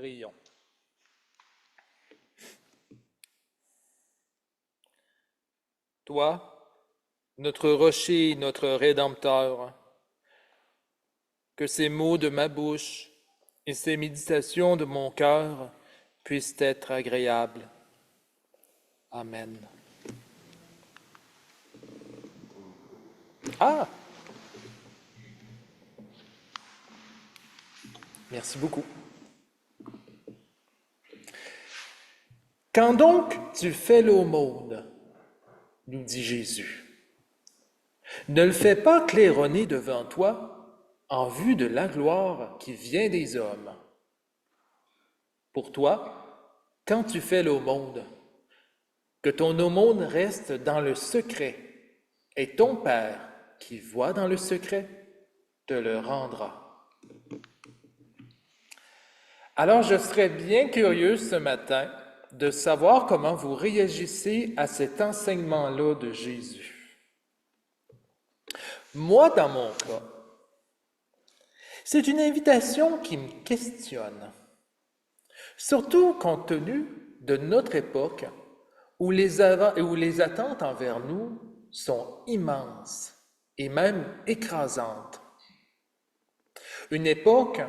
Prions. Toi, notre rocher, notre Rédempteur, que ces mots de ma bouche et ces méditations de mon cœur puissent être agréables. Amen. Ah! Merci beaucoup. Quand donc tu fais l'aumône, nous dit Jésus, ne le fais pas claironner devant toi en vue de la gloire qui vient des hommes. Pour toi, quand tu fais l'aumône, que ton aumône reste dans le secret, et ton Père, qui voit dans le secret, te le rendra. Alors je serais bien curieux ce matin de savoir comment vous réagissez à cet enseignement-là de Jésus. Moi, dans mon cas, c'est une invitation qui me questionne, surtout compte tenu de notre époque où les attentes envers nous sont immenses et même écrasantes. Une époque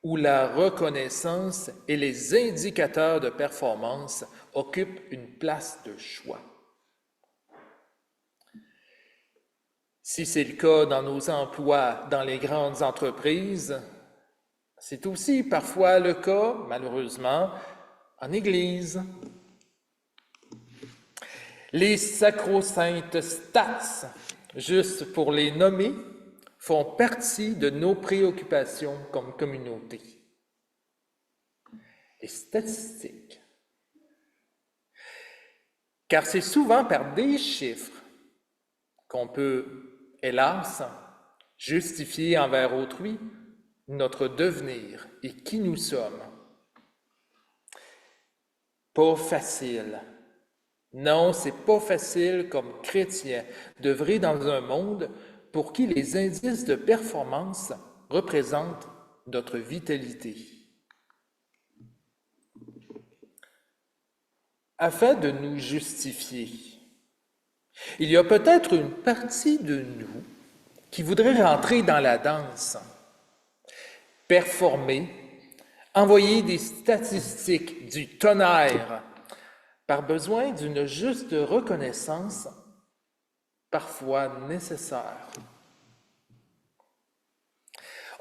où la reconnaissance et les indicateurs de performance occupent une place de choix. Si c'est le cas dans nos emplois dans les grandes entreprises, c'est aussi parfois le cas, malheureusement, en Église. Les sacro-saintes stats, juste pour les nommer, font partie de nos préoccupations comme communauté. Les statistiques. Car c'est souvent par des chiffres qu'on peut, hélas, justifier envers autrui notre devenir et qui nous sommes. Pas facile. Non, c'est pas facile comme chrétien d'œuvrer dans un monde pour qui les indices de performance représentent notre vitalité. Afin de nous justifier, il y a peut-être une partie de nous qui voudrait rentrer dans la danse, performer, envoyer des statistiques, du tonnerre, par besoin d'une juste reconnaissance, parfois nécessaire.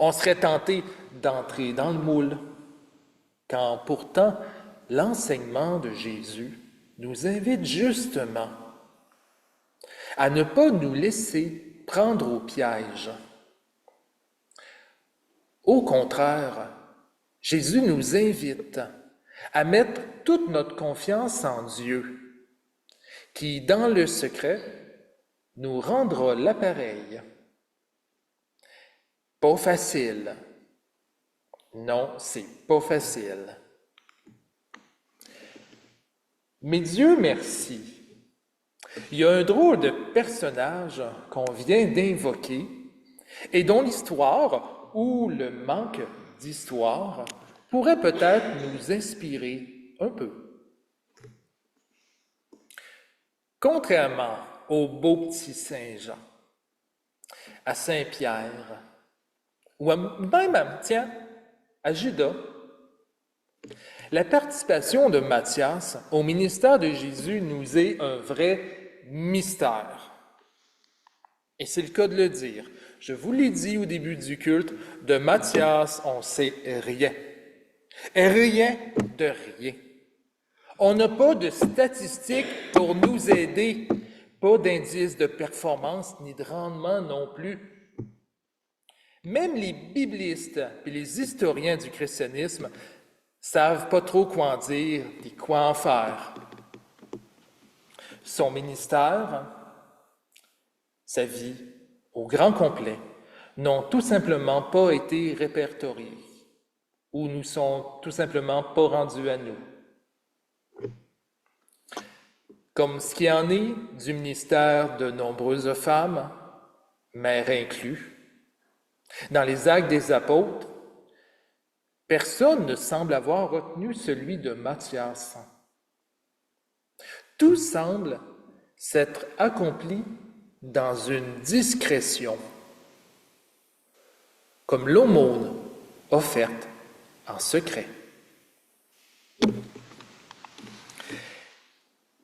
On serait tenté d'entrer dans le moule, quand pourtant l'enseignement de Jésus nous invite justement à ne pas nous laisser prendre au piège. Au contraire, Jésus nous invite à mettre toute notre confiance en Dieu, qui, dans le secret, nous rendra l'appareil. Pas facile. Non, c'est pas facile. Mais Dieu merci, il y a un drôle de personnage qu'on vient d'invoquer et dont l'histoire, ou le manque d'histoire, pourrait peut-être nous inspirer un peu. Contrairement au beau petit Saint-Jean, à Saint-Pierre, ou même, tiens, à Judas, la participation de Matthias au ministère de Jésus nous est un vrai mystère. Et c'est le cas de le dire. Je vous l'ai dit au début du culte, de Matthias, on ne sait rien. Rien de rien. On n'a pas de statistiques pour nous aider, pas d'indices de performance ni de rendement non plus. Même les biblistes et les historiens du christianisme savent pas trop quoi en dire et quoi en faire. Son ministère, sa vie, au grand complet, n'ont tout simplement pas été répertoriés ou nous sont tout simplement pas rendus à nous. Comme ce qui en est du ministère de nombreuses femmes, mères inclus, dans les Actes des Apôtres, Personne ne semble avoir retenu celui de Matthias. Tout semble s'être accompli dans une discrétion, comme l'aumône offerte en secret.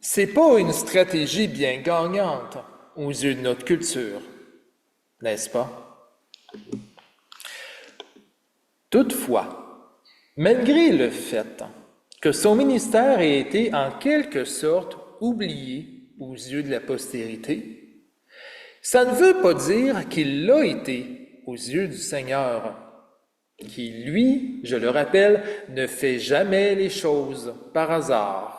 C'est pas une stratégie bien gagnante aux yeux de notre culture, n'est-ce pas? Toutefois, malgré le fait que son ministère ait été en quelque sorte oublié aux yeux de la postérité, ça ne veut pas dire qu'il l'a été aux yeux du Seigneur, qui, lui, je le rappelle, ne fait jamais les choses par hasard.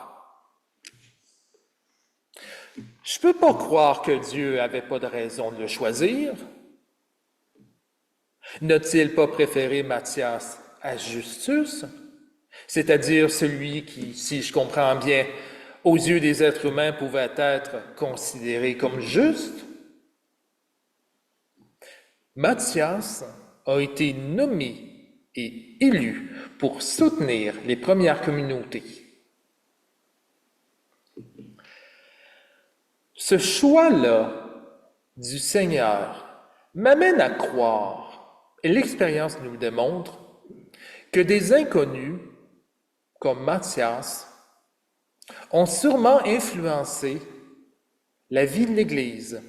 Je ne peux pas croire que Dieu n'avait pas de raison de le choisir. N'a-t-il pas préféré Matthias à Justus, c'est-à-dire celui qui, si je comprends bien, aux yeux des êtres humains pouvait être considéré comme juste? Matthias a été nommé et élu pour soutenir les premières communautés. Ce choix-là du Seigneur m'amène à croire, et l'expérience nous le démontre, que des inconnus, comme Matthias, ont sûrement influencé la vie de l'Église.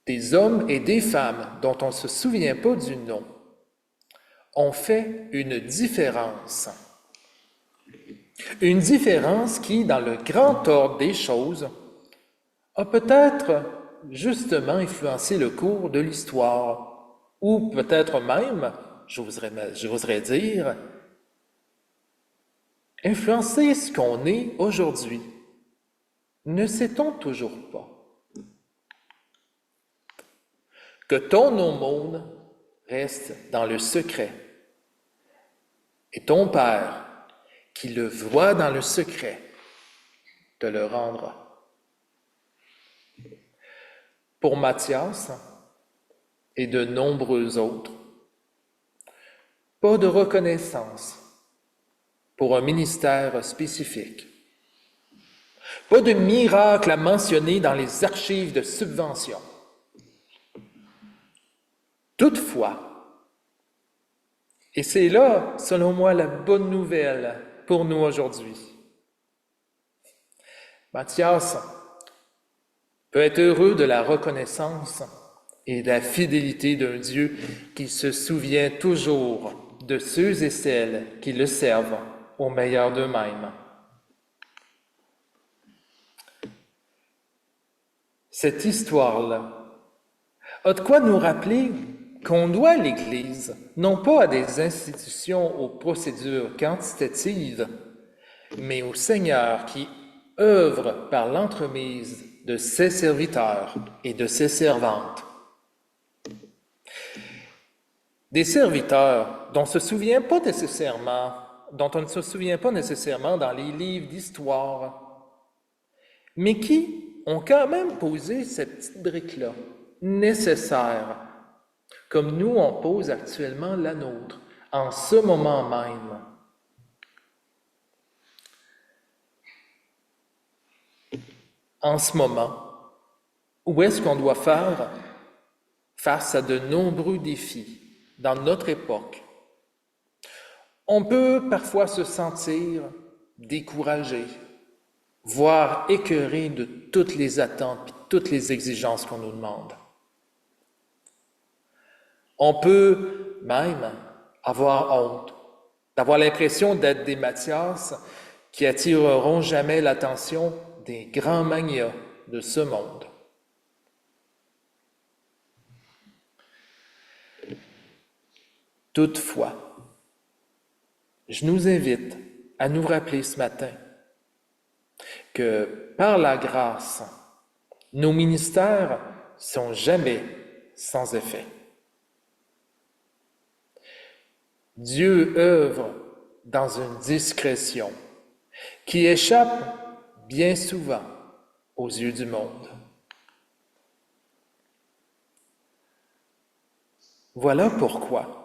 Des hommes et des femmes dont on ne se souvient pas du nom ont fait une différence. Une différence qui, dans le grand ordre des choses, a peut-être justement influencé le cours de l'histoire, ou peut-être même, j'oserais dire, influencé ce qu'on est aujourd'hui. Ne sait-on toujours pas que ton aumône reste dans le secret, et ton Père, qui le voit dans le secret, te le rendra. Pour Matthias et de nombreux autres, pas de reconnaissance pour un ministère spécifique, pas de miracle à mentionner dans les archives de subventions. Toutefois, et c'est là, selon moi, la bonne nouvelle pour nous aujourd'hui. Matthias peut être heureux de la reconnaissance et de la fidélité d'un Dieu qui se souvient toujours de ceux et celles qui le servent au meilleur d'eux-mêmes. Cette histoire-là a de quoi nous rappeler qu'on doit l'Église, non pas à des institutions aux procédures quantitatives, mais au Seigneur qui œuvre par l'entremise de ses serviteurs et de ses servantes. Des serviteurs dont on ne se souvient pas nécessairement dans les livres d'histoire, mais qui ont quand même posé cette petite brique-là, nécessaire, comme nous on pose actuellement la nôtre, en ce moment même. En ce moment, où est-ce qu'on doit faire face à de nombreux défis dans notre époque? On peut parfois se sentir découragé, voire écœuré de toutes les attentes et toutes les exigences qu'on nous demande. On peut même avoir honte, d'avoir l'impression d'être des Matthias qui attireront jamais l'attention des grands magnats de ce monde. Toutefois, je nous invite à nous rappeler ce matin que par la grâce, nos ministères sont jamais sans effet. Dieu œuvre dans une discrétion qui échappe bien souvent aux yeux du monde. Voilà pourquoi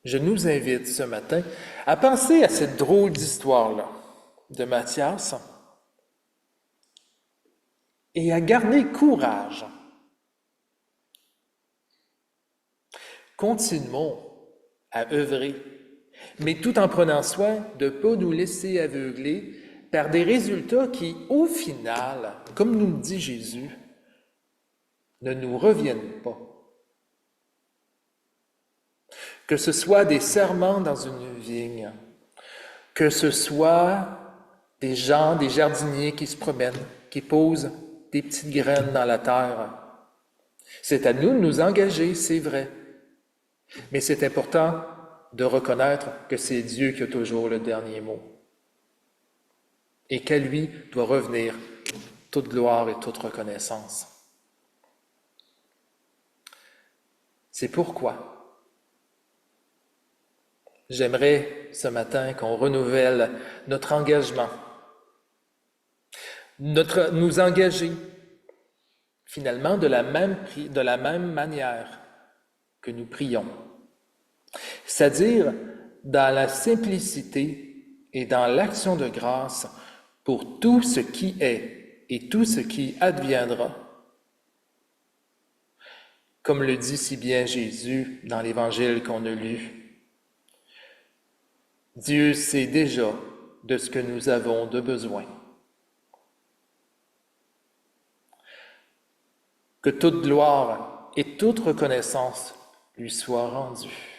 je nous invite ce matin à penser à cette drôle d'histoire-là de Matthias et à garder courage. Continuons à œuvrer, mais tout en prenant soin de ne pas nous laisser aveugler par des résultats qui, au final, comme nous le dit Jésus, ne nous reviennent pas. Que ce soit des serments dans une vigne, que ce soit des gens, des jardiniers qui se promènent, qui posent des petites graines dans la terre. C'est à nous de nous engager, c'est vrai. Mais c'est important de reconnaître que c'est Dieu qui a toujours le dernier mot. Et qu'à lui doit revenir toute gloire et toute reconnaissance. C'est pourquoi j'aimerais ce matin qu'on renouvelle notre engagement, nous engager finalement de la même manière que nous prions, c'est-à-dire dans la simplicité et dans l'action de grâce pour tout ce qui est et tout ce qui adviendra. Comme le dit si bien Jésus dans l'Évangile qu'on a lu, Dieu sait déjà de ce que nous avons de besoin. Que toute gloire et toute reconnaissance lui soient rendues.